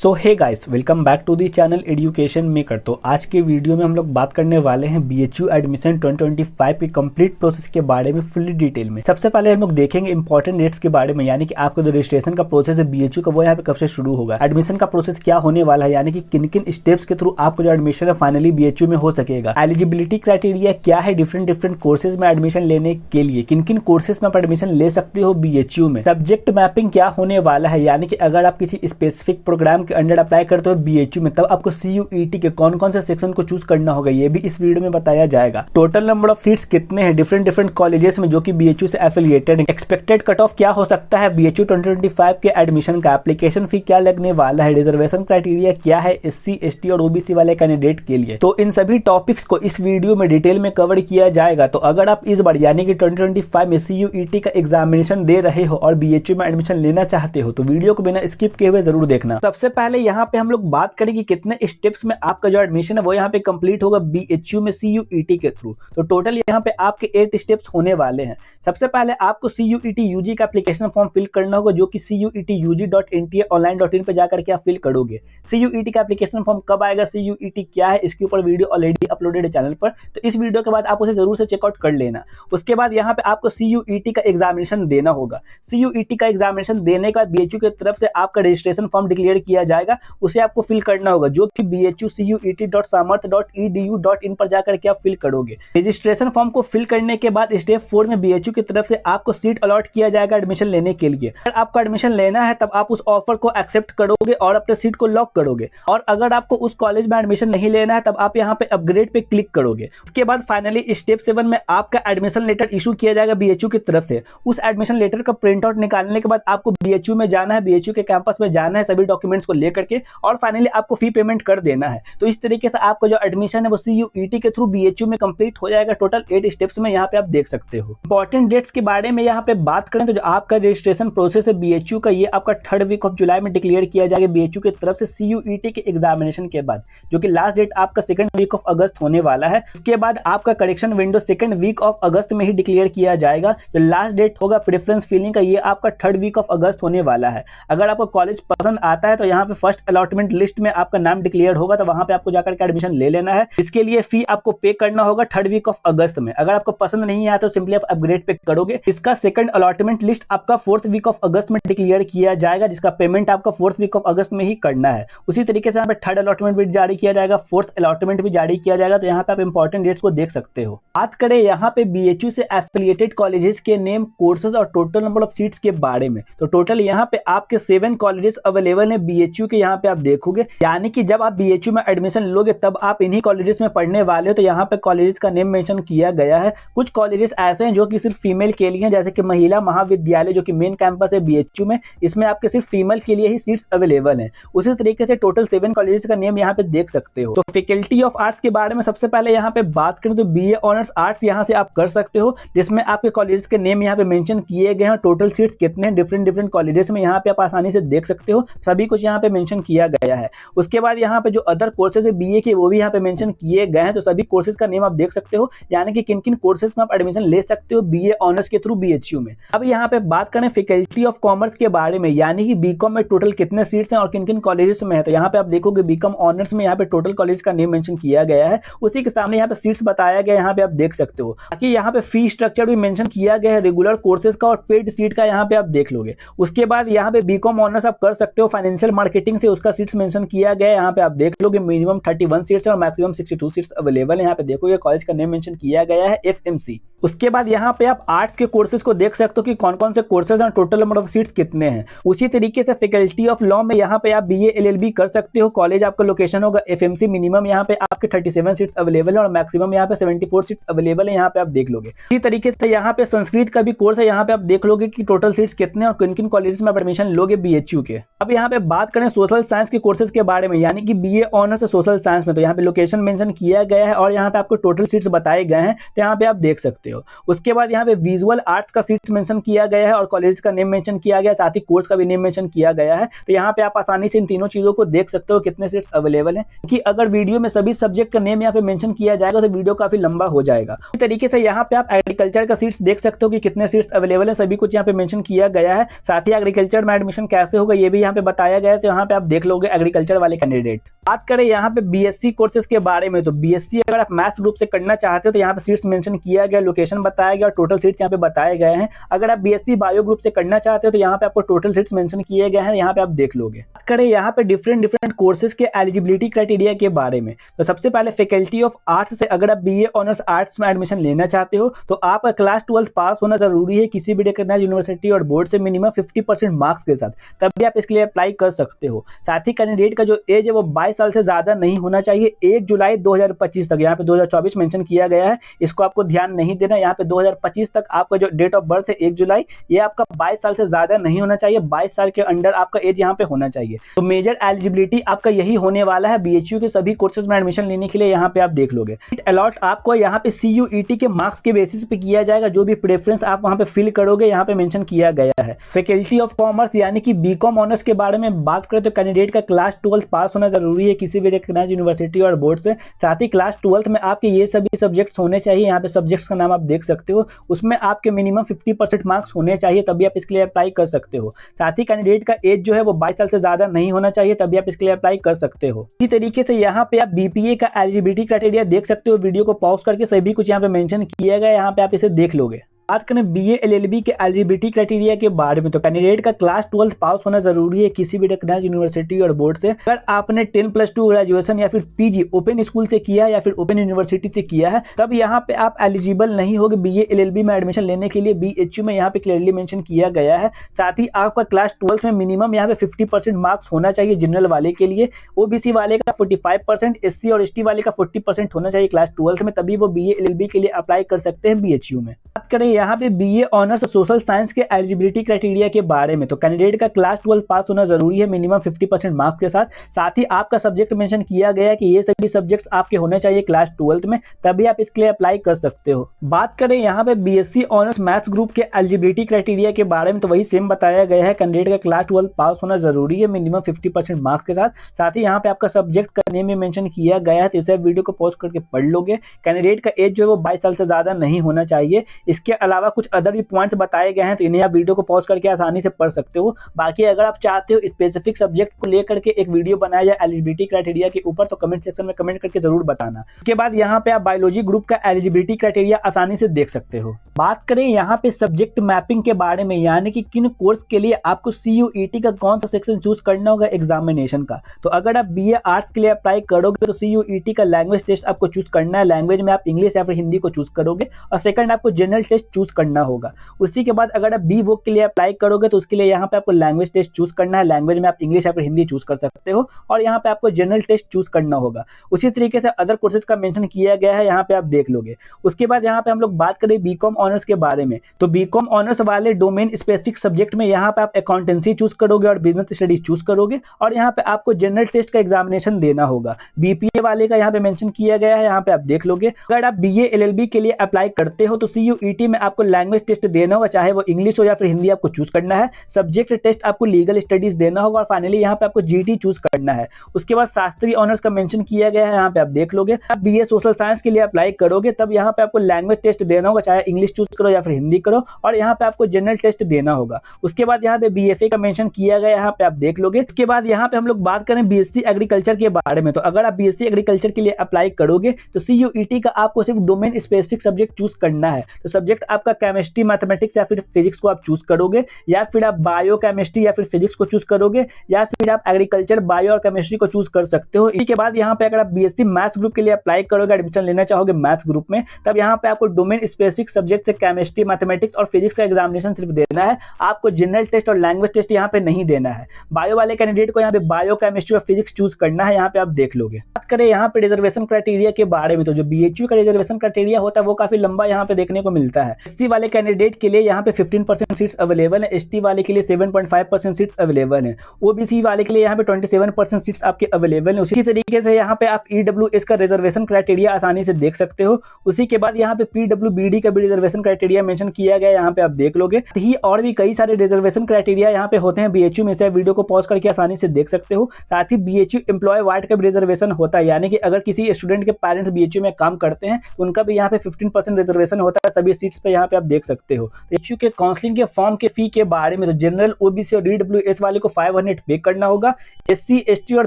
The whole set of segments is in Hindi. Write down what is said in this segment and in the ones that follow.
So hey guys, welcome back to the channel Education Maker. तो आज के वीडियो में हम लोग बात करने वाले हैं बीएचयू एडमिशन 2025 के कंप्लीट प्रोसेस के बारे में फुल्ली डिटेल में। सबसे पहले हम लोग देखेंगे इंपॉर्टेंट डेट्स के बारे में, यानी कि आपका जो रजिस्ट्रेशन का प्रोसेस है बीएचयू का वो यहाँ पे कब से शुरू होगा, एडमिशन का प्रोसेस क्या होने वाला है, यानी कि किन किन स्टेप्स के थ्रू आपको जो एडमिशन है फाइनली बीएचयू में हो सकेगा, एलिजिबिलिटी क्राइटेरिया क्या है डिफरेंट कोर्सेज में एडमिशन लेने के लिए, किन किन कोर्सेज में आप एडमिशन ले सकते हो बीएचयू में, सब्जेक्ट मैपिंग क्या होने वाला है, यानी कि अगर आप किसी स्पेसिफिक प्रोग्राम के अंडर अप्लाई करते हो बीएचयू में तब आपको सीयूईटी के कौन कौन से सेक्शन को चूज करना होगा, ये भी इस वीडियो में बताया जाएगा। टोटल नंबर ऑफ सीट्स कितने हैं डिफरेंट कॉलेजेस में जो कि बीएचयू से एफिलिएटेड है, एक्सपेक्टेड कट ऑफ क्या हो सकता है बीएचयू 2025 के एडमिशन का, एप्लीकेशन फी क्या लगने वाला है, रिजर्वेशन क्राइटेरिया क्या है एससी एसटी और ओबीसी वाले कैंडिडेट के लिए। तो इन सभी टॉपिक्स को इस वीडियो में डिटेल में कवर किया जाएगा। तो अगर आप इस बार यानी कि 2025 में सीयूईटी का एग्जामिनेशन दे रहे हो और बीएचयू में एडमिशन लेना चाहते हो तो वीडियो को बिना स्किप किए हुए जरूर देखना। सबसे पहले यहाँ पे हम लोग बात करें कि कितने स्टेप्स में आपका जो एडमिशन है वो यहाँ पे कंप्लीट होगा बीएचयू में सीयूईटी के थ्रू। तो टोटल यहाँ पे आपके 8 स्टेप्स होने वाले हैं। सबसे पहले आपको सीयूईटी यूजी का एप्लीकेशन फॉर्म फिल करना होगा जो कि cuetuug.ntaonline.in पे जाकर के आप फिल करोगे। सीयूईटी का एप्लीकेशन फॉर्म कब आएगा, सीयूईटी क्या है, इसके ऊपर वीडियो ऑलरेडी अपलोडेड है चैनल पर, तो इस वीडियो के बाद आप उसे जरूर से चेकआउट कर लेना। उसके बाद यहाँ पे आपको सीयूईटी का एग्जामिनेशन देना होगा। सीयूईटी का एग्जामिनेशन देने के बाद बीएचयू की तरफ से आपका रजिस्ट्रेशन फॉर्म डिक्लेयर किया जाएगा, उसे आपको फिल करना होगा जो कि BHUCUET.samarth.edu.in पर जाकर के आप फिल करोगे। रजिस्ट्रेशन फॉर्म को फिल करने के बाद स्टेप 4 में बीएचयू की तरफ से आपको सीट अलॉट किया जाएगा एडमिशन लेने के लिए। अगर आपको एडमिशन लेना है तब आप उस ऑफर को एक्सेप्ट करोगे और अपने सीट को लॉक करोगे, और अगर आपको उस कॉलेज में एडमिशन नहीं लेना है तब आप यहाँ पे अपग्रेड पे क्लिक करोगे। उसके बाद फाइनली स्टेप 7 में आपका एडमिशन लेटर इशू किया जाएगा बीएचयू की तरफ से। उस एडमिशन लेटर का प्रिंट आउट निकालने के बाद आपको बीएचयू में जाना है, बीएचयू के कैंपस में जाना है सभी डॉक्यूमेंट्स को लेकर के, और फाइनली आपको फी पेमेंट कर देना है। तो इस तरीके से आपका जो एडमिशन है वो सीयूईटी के थ्रू बीएचयू में कंप्लीट हो जाएगा। टोटल 8 स्टेप्स में यहाँ पे आप देख सकते हो। इंपॉर्टेंट डेट्स के बारे में यहाँ पे बात करें तो जो आपका रजिस्ट्रेशन प्रोसेस है बीएचयू का ये आपका 3rd वीक ऑफ जुलाई में डिक्लेयर किया जाएगा बीएचयू की तरफ से सीयूईटी के एग्जामिनेशन के बाद, जो कि लास्ट डेट आपका 2nd वीक ऑफ अगस्त होने वाला है। उसके बाद आपका correction window 2nd week of August में ही डिक्लेयर किया जाएगा। जो लास्ट डेट होगा प्रेफरेंस फिलिंग का ये आपका 3rd वीक ऑफ अगस्त होने वाला है। अगर आपको कॉलेज पसंद आता है तो यहाँ पे फर्स्ट अलॉटमेंट लिस्ट में आपका नाम डिक्लेयर होगा, तो वहां पे आपको जाकर के एडमिशन ले लेना है। इसके लिए फी आपको पे करना होगा 3rd वीक ऑफ अगस्त में। अगर आपको पसंद नहीं आया तो सिंपली आप अपग्रेड पे करोगे। इसका 2nd अलॉटमेंट लिस्ट आपका 4th वीक ऑफ अगस्त में डिक्लेयर किया जाएगा, जिसका पेमेंट आपका 4th वीक ऑफ अगस्त में ही करना है। उसी तरीके से यहाँ पे 3rd अलॉटमेंट भी जारी किया जाएगा, 4th अलॉटमेंट भी जारी किया जाएगा। तो यहाँ पे आप इंपॉर्टेंट डेट्स को देख सकते हो। बात करें यहाँ पे बीएचयू से एफिलिएटेड कॉलेजेस के नेम, कोर्सेज और टोटल नंबर ऑफ सीट्स के बारे में, तो टोटल यहाँ पे आपके 7 कॉलेजेस अवेलेबल है बीएचयू के। यहाँ पे आप देखोगे यानी कि जब आप बीएचयू में एडमिशन लोगे तब आप इन्हीं कॉलेजेस में पढ़ने वाले हो। तो यहाँ पे कॉलेजेस का नेम मेंशन किया गया है। कुछ कॉलेजेस ऐसे हैं जो कि सिर्फ फीमेल के लिए हैं, जैसे कि महिला महाविद्यालय जो कि मेन कैंपस है बीएचयू में, इसमें आपके सिर्फ फीमेल के लिए ही सीट्स अवेलेबल हैं। उसी तरीके से टोटल 7 कॉलेजेस का नेम यहाँ पे देख सकते हो। तो फैकल्टी ऑफ आर्ट्स के बारे में सबसे पहले यहाँ पे बात करें तो बीए ऑनर्स आर्ट्स यहाँ से आप कर सकते हो, जिसमें आपके कॉलेजेस के नेम यहाँ पे मेंशन किए गए हैं। टोटल सीट्स कितने डिफरेंट कॉलेजेस में यहाँ पे आप आसानी से देख सकते हो, सभी कुछ यहाँ पे मेंशन किया गया है। उसके बाद यहाँ पे जो अदर कोर्सेज है बीए के वो भी यहाँ पे मेंशन किए गए हैं, तो सभी कोर्सेज का नेम आप देख सकते हो, यानी कि किन किन कोर्सेज में आप एडमिशन ले सकते हो बीए ऑनर्स के थ्रू बीएचयू में। अब यहाँ पे बात करें फैकल्टी ऑफ कॉमर्स के बारे में, यानी कि बीकॉम में टोटल कितने सीट्स हैं और किन किन कॉलेजेस में है। तो यहाँ पे आप देखोगे बीकॉम ऑनर्स में यहाँ पे टोटल कॉलेज का नेम मेंशन किया गया है, उसी के सामने यहाँ पे सीट्स बताया गया, यहाँ पे आप देख सकते हो। बाकी यहाँ पे फी स्ट्रक्चर भी मेंशन किया गया है, रेगुलर कोर्सेज का और पेड सीट का यहाँ पे आप देख लोगे। उसके बाद यहाँ पे बीकॉम ऑनर्स आप कर सकते हो फाइनेंशियल मार्केटिंग से, उसका सीट्स मेंशन किया गया है, यहाँ पे आप देख लोगे। मिनिमम 31 सीट्स है और मैक्सिमम 62 सीट्स अवेलेबल है। यहाँ पे देखोगे कॉलेज का नेम मेंशन किया गया है एफएमसी। उसके बाद यहाँ पे आप आर्ट्स के कोर्सेज को देख सकते हो कि कौन कौन से कोर्सेज और टोटल नंबर ऑफ सीट्स कितने हैं। उसी तरीके से फैकल्टी ऑफ लॉ में यहाँ पे आप बीए एलएलबी कर सकते हो। कॉलेज आपका लोकेशन होगा एफएमसी। मिनिमम यहाँ पे आपके 37 सीट्स अवेलेबल है और मैक्सिमम यहाँ पे 74 सीट्स अवेलेबल है, यहाँ पे आप देख लोगे। इसी तरीके से यहाँ पे संस्कृत का भी कोर्स है, यहाँ पे आप देख लोगे कि टोटल सीट्स कितने और किन किन कॉलेजेस में आप एडमिशन लोगे बीएचयू के। अब यहाँ पे बात करें सोशल साइंस के कोर्सेज के बारे में, यानी कि बीए ऑनर्स सोशल साइंस में, तो यहाँ पे लोकेशन मेंशन किया गया है और यहाँ पे आपको टोटल सीट्स बताए गए हैं, तो यहाँ पे आप देख सकते हो। उसके बाद यहाँ पे विजुअल आर्ट्स का सीट्स मेंशन किया गया है और कॉलेज का नेम मेंशन किया गया है, साथ ही कोर्स का भी नेम मेंशन किया गया है। तो यहाँ पे आप आसानी से इन तीनों चीजों को देख सकते हो कितने सीट्स अवेलेबल हैं, कि अगर वीडियो में सभी सब्जेक्ट का नेम यहाँ पे मेंशन किया जाएगा तो वीडियो काफी लंबा हो जाएगा। इस तरीके से यहाँ पे आप एग्रीकल्चर का सीट्स देख सकते हो कि कितने सीट्स अवेलेबल है, सभी कुछ यहाँ पे मेंशन किया गया है। साथ ही एग्रीकल्चर में एडमिशन कैसे होगा ये भी यहाँ पे बताया गया है। तो यहाँ पे आप देख लोगे एग्रीकल्चर वाले कैंडिडेट। बात करें यहाँ पे बीएससी कोर्सेज के बारे में, तो बीएससी अगर आप मैथ्स ग्रुप से करना चाहते हो तो यहाँ पे सीट्स मेंशन किया गया, लोकेशन बताया गया और टोटल सीट्स यहाँ पे बताए गए हैं। अगर आप बीएससी बायो ग्रुप से करना चाहते हो तो यहाँ पे आपको टोटल सीट्स मेंशन किए गए हैं, यहाँ पे आप देख लोगे। बात करें यहाँ पे डिफरेंट कोर्सेज के एलिजिबिलिटी क्राइटेरिया के बारे में, तो सबसे पहले फैकल्टी ऑफ आर्ट्स से अगर आप बीए ऑनर्स आर्ट्स में एडमिशन लेना चाहते हो तो आपका क्लास 12 पास होना जरूरी है किसी भी रिकॉग्नाइज्ड यूनिवर्सिटी और बोर्ड से मिनिमम 50% मार्क्स के साथ, तभी आप इसके लिए अप्लाई कर सकते हो। साथ ही कैंडिडेट का जो एज है वो 22 साल से ज्यादा नहीं होना चाहिए 1 जुलाई 2025 तक। यहाँ पे 2024 मेंशन किया गया है, इसको आपको ध्यान नहीं देना। यहाँ पे 2025 तक आपका जो डेट ऑफ बर्थ है 1 जुलाई, ये आपका 22 साल से ज्यादा नहीं होना चाहिए, 22 साल के अंडर आपका एज यहाँ पे होना चाहिए। तो मेजर एलिजिबिलिटी आपका यही होने वाला है बीएचयू के सभी कोर्सेज में एडमिशन लेने के लिए। यहाँ पे आप देख लोगे अलॉट आपको यहाँ पे CUET के मार्क्स के बेसिस पे किया जाएगा, जो भी प्रेफरेंस आप वहाँ पे फिल करोगे यहाँ पे मेंशन किया गया है। फैकल्टी ऑफ कॉमर्स यानी कि बीकॉम ऑनर्स के बारे में बात करें तो कैंडिडेट का क्लास 12 पास होना जरूरी है किसी भी रिकॉग्नाइज्ड यूनिवर्सिटी और बोर्ड से। साथ ही क्लास 12 में आपके ये सभी सब्जेक्ट्स होने चाहिए, यहाँ पे सब्जेक्ट्स का नाम आप देख सकते हो, उसमें आपके मिनिमम 50% मार्क्स होने चाहिए, तभी आप इसके लिए अप्लाई कर सकते हो। साथ ही कैंडिडेट का एज जो है वो 22 साल से ज्यादा नहीं होना चाहिए, तभी आप इसके लिए अप्लाई कर सकते हो। इसी तरीके से यहाँ पे आप बीपीए का एलिजिबिलिटी क्राइटेरिया देख सकते हो, वीडियो को पॉज करके सभी कुछ यहाँ पे मेंशन किया गया है, यहाँ पे आप इसे देख लोगे। बात करें बीए एलएलबी के एलिजिबिलिटी क्राइटेरिया के बारे में, तो कैंडिडेट का क्लास 12 पास होना जरूरी है किसी भी रिकॉग्नाइज्ड यूनिवर्सिटी और बोर्ड से। अगर आपने 10+2 ग्रेजुएशन या फिर पीजी ओपन स्कूल से किया है या फिर ओपन यूनिवर्सिटी से किया है, तब यहाँ पे आप एलिजिबल नहीं होगे बीए एलएलबी में एडमिशन लेने के लिए। बीएचयू में यहाँ पे क्लियरली मेंशन किया गया है। साथ ही आपका क्लास 12 में मिनिमम यहाँ पे 50% मार्क्स होना चाहिए जनरल वाले के लिए, ओबीसी वाले का 45%, एससी और एसटी वाले का 40% होना चाहिए क्लास 12 में, तभी वो बीए एलएलबी के लिए अप्लाई कर सकते हैं बीएचयू में। बात करें यहाँ पे बीए ऑनर्स सोशल साइंस के एलिजिबिलिटी क्राइटेरिया के बारे में, तो कैंडिडेट का क्लास 12 पास होना जरूरी है मिनिमम 50% मार्क्स के साथ। साथ ही आपका सब्जेक्ट मेंशन किया गया है कि ये सभी सब्जेक्ट्स आपके होने चाहिए क्लास 12 में, तभी आप इसके लिए अप्लाई कर सकते हो। बात करें यहाँ पे बीएससी ऑनर्स मैथ्स ग्रुप के एलिजिबिलिटी क्राइटेरिया के बारे में, तो वही सेम बताया गया है, कैंडिडेट का क्लास 12 पास होना जरूरी है मिनिमम 50% मार्क्स के साथ। साथ ही यहाँ पे आपका सब्जेक्ट का नेम में मेंशन किया गया है, तो इसे वीडियो को पॉज करके पढ़ लोगे। कैंडिडेट का एज जो है वो 22 साल से ज्यादा नहीं होना चाहिए। इसके अलावा कुछ अदर भी पॉइंट्स बताए गए हैं, तो इन्हें आप वीडियो को पॉज करके आसानी से पढ़ सकते हो। बाकी अगर आप चाहते हो स्पेसिफिक सब्जेक्ट को लेकर के एक वीडियो बनाया जाए एलिजिबिलिटी क्राइटेरिया के ऊपर, तो कमेंट सेक्शन में कमेंट करके जरूर बताना। उसके बाद यहाँ पे आप बायोलॉजी ग्रुप का एलिजिबिलिटी क्राइटेरिया आसानी से देख सकते हो। बात करें यहाँ पे सब्जेक्ट मैपिंग के बारे में, यानी कि किन कोर्स के लिए आपको CUET का कौन सा सेक्शन चूज करना होगा एग्जामिनेशन का। तो अगर आप बीए आर्ट्स के लिए अप्लाई करोगे तो CUET का लैंग्वेज टेस्ट आपको चूज करना है, लैंग्वेज में आप इंग्लिश या फिर हिंदी को चूज करोगे, और सेकंड आपको जनरल टेस्ट चूज करना होगा। उसी के बाद अगर आप बी वोक के लिए अप्लाई करोगे तो उसके लिए यहाँ पे आपको लैंग्वेज टेस्ट चूज करना है, लैंग्वेज में आप इंग्लिश या फिर हिंदी चूज कर सकते हो, और यहाँ पे आपको जनरल टेस्ट चूज करना होगा। उसी तरीके से अदर कोर्सेज का मेंशन किया गया है, यहाँ पे आप देख लोगे। उसके बाद यहाँ पे हम लोग बात करें बीकॉम ऑनर्स के बारे में, तो बीकॉम ऑनर्स वाले डोमेन स्पेसिफिक सब्जेक्ट में यहाँ पे आप अकाउंटेंसी चूज करोगे और बिजनेस स्टडीज चूज करोगे, और यहाँ पे आपको जनरल टेस्ट का एग्जामिनेशन देना होगा। बीपीए वाले का यहाँ पे मेंशन किया गया है, यहाँ पे आप देख लोगे। अगर आप बीए एलएलबी के लिए अप्लाई करते हो तो CUET में आपको लैंग्वेज टेस्ट देना होगा, चाहे वो इंग्लिश हो या फिर हिंदी आपको चूज करना है। सब्जेक्ट टेस्ट आपको लीगल स्टडीज देना होगा, और फाइनली यहाँ पे आपको जीटी चूज करना है। उसके बाद शास्त्री ऑनर्स का मेंशन किया गया है, यहाँ पे आप देख लोगे। आप बीए सोशल साइंस के लिए अप्लाई करोगे तब यहाँ पे आपको लैंग्वेज टेस्ट देना होगा, चाहे इंग्लिश चूज करो या फिर हिंदी करो, और यहाँ पे आपको जनरल टेस्ट देना होगा। उसके बाद यहाँ पे बीएफए का मेंशन किया गया है, यहाँ पे आप देख लोगे। उसके बाद यहाँ पे हम लोग बात करें बीएससी एग्रीकल्चर के बारे में, तो अगर आप बीएससी एग्रीकल्चर के लिए अप्लाई करोगे तो CUET का आपको सिर्फ डोमेन स्पेसिफिक सब्जेक्ट चूज करना है। तो सब्जेक्ट आपका केमिस्ट्री, मैथमेटिक्स या फिर फिजिक्स को आप चूज करोगे, या फिर आप बायो केमिस्ट्री या फिर फिजिक्स को चूज करोगे, या फिर आप एग्रीकल्चर, बायो और केमिस्ट्री को चूज कर सकते हो। इसके बाद यहाँ पे अगर आप बीएससी मैथ्स ग्रुप के लिए अप्लाई करोगे, एडमिशन लेना चाहोगे मैथ्स ग्रुप में, तब यहाँ पे आपको डोमेन स्पेसिफिक सब्जेक्ट से केमिस्ट्री, मैथमेटिक्स और फिजिक्स का एग्जामिनेशन सिर्फ देना है, आपको जनरल टेस्ट और लैंग्वेज टेस्ट यहाँ पे नहीं देना है। बायो वाले कैंडिडेट को यहाँ पे बायो, केमिस्ट्री और फिजिक्स चूज करना है, यहाँ पे आप देख लोगे। बात करें यहाँ पे रिजर्वेशन क्राइटेरिया के बारे में, तो जो बीएचयू का रिजर्वेशन क्राइटेरिया होता है वो काफी लंबा यहाँ पे देखने को मिलता है। एससी वाले कैंडिडेट के लिए यहाँ पे 15% सीट्स अवेलेबल है, एसटी वाले के लिए 7.5% सीट्स अवेलेबल है, ओबीसी वाले के लिए यहाँ पे 27% सीट्स आपके अवेलेबल है। उसी तरीके से यहाँ पे आप ईडब्ल्यूएस का रिजर्वेशन क्राइटेरिया आसानी से देख सकते हो। उसी के बाद यहाँ पे पीडब्ल्यूबीडी का भी रिजर्वेशन क्राइटेरिया मेंशन किया गया है, यहाँ पे आप देख लोगे। ही और भी कई सारे रिजर्वेशन क्राइटेरिया यहाँ पे होते हैं बीएचयू में से, वीडियो को पॉज करके आसानी से देख सकते हो। साथ ही बीएचयू एम्प्लॉय वार्ड का भी रिजर्वेशन होता है, यानी कि अगर किसी स्टूडेंट के पेरेंट्स बीएचयू में काम करते हैं तो उनका भी यहाँ पे 15% रिजर्वेशन होता है सभी सीट्स पे पे यहाँ पे आप देख सकते हो। BHU के काउंसलिंग के फॉर्म के फी के बारे में तो जनरल, OBC और EWS वाले को 500 पे करना होगा, SC ST और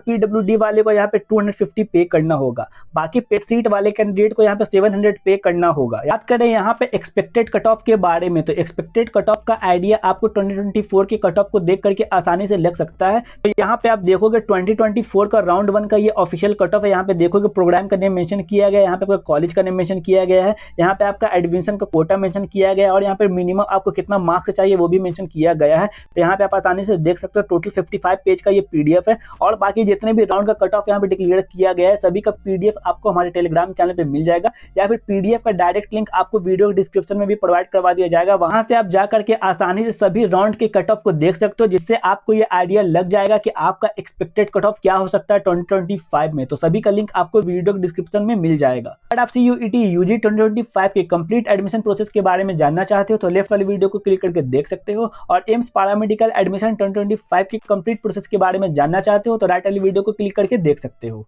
PWD वाले को यहाँ पे 250 पे करना होगा, बाकी पेड सीट वाले कैंडिडेट को यहाँ पे 700 पे करना होगा। याद करें यहाँ पे एक्सपेक्टेड कट ऑफ के बारे में, तो एक्सपेक्टेड कट ऑफ का आइडिया आपको 2024 के कट ऑफ को देख करके आसानी से लग सकता है। तो यहाँ पे आप देखोगे 2024 का राउंड 1 का ये ऑफिशियल कट ऑफ है। यहाँ पे देखोगे प्रोग्राम का नेम मेंशन किया गया है, यहाँ पे आपका कॉलेज का नेम मेंशन किया गया है, यहाँ पे आपका एडमिशन का कोटा मेंशन किया गया है और यहाँ पे मिनिमम आपको कितना मार्क्स चाहिए वो भी मेंशन किया गया है। तो यहाँ पे आप आसानी से देख सकते हो टोटल 55 पेज का ये PDF है और बाकी जितने भी राउंड का कट ऑफ यहाँ पे डिक्लेयर किया गया है सभी का PDF आपको हमारे टेलीग्राम चैनल पे मिल जाएगा, या फिर PDF का डायरेक्ट लिंक आपको वीडियो डिस्क्रिप्शन में भी प्रोवाइड करवा दिया जाएगा। वहां से आप जा करके आसानी से सभी राउंड के कट ऑफ को देख सकते हो, जिससे आपको ये आइडिया लग जाएगा कि आपका एक्सपेक्टेड कट ऑफ क्या हो सकता है 2025 में। तो सभी का लिंक आपको वीडियो डिस्क्रिप्शन में मिल जाएगा। अगर आप CUET UG 2025 के कंप्लीट एडमिशन प्रोसेस के बारे में जानना चाहते हो तो लेफ्ट वाली वीडियो को क्लिक करके देख सकते हो, और एम्स पैरामेडिकल एडमिशन 2025 के कंप्लीट प्रोसेस के बारे में जानना चाहते हो तो राइट वाली वीडियो को क्लिक करके देख सकते हो।